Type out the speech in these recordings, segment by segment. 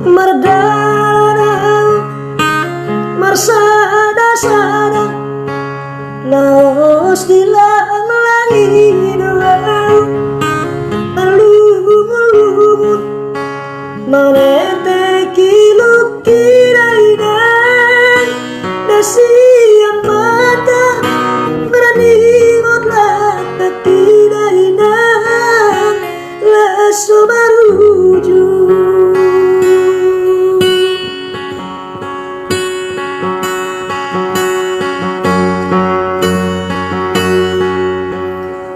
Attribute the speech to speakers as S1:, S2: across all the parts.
S1: Merdana marsada sada laos dilang langit lumut manete kiluk kirainan dasiam mata berani modlat tidak indah laso baruju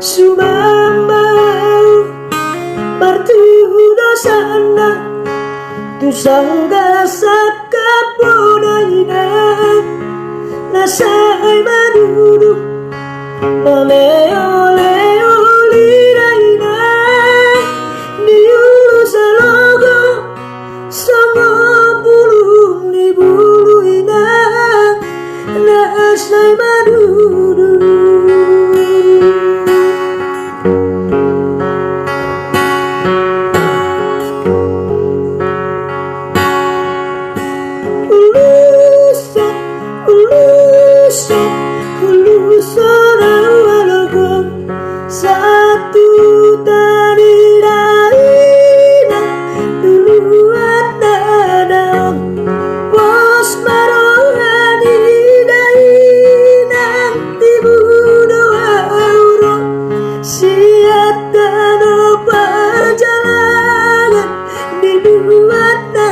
S1: sumambau bertuhu dosana tusangga sakapodaina nasai maduduk name ole oliraina diulu salogo sama bulung di buluina nasai maduduk satu tadi darina dulu ada bos marohani daina tibu doa euro siat dano perjalanan di dua ada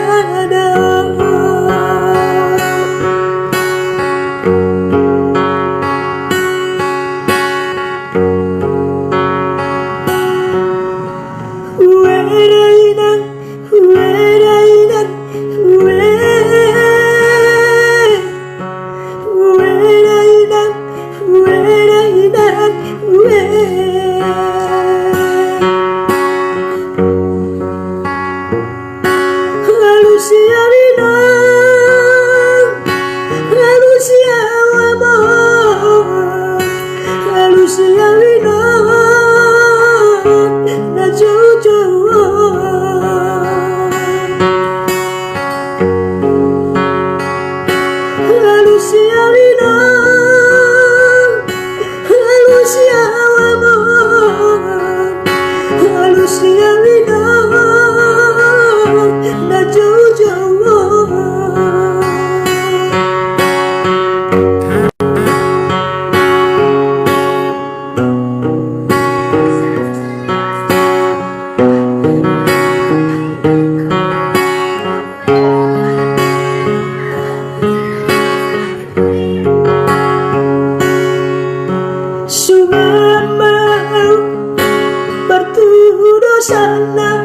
S1: sana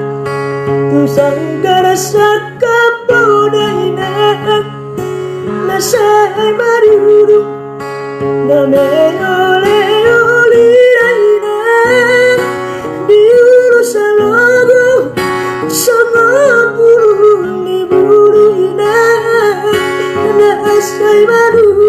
S1: tusangga sakapodaina nasai maduduk name ole oliraina diulu salogo sama bulung di buluina nasai maduduk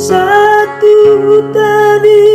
S1: satu tadi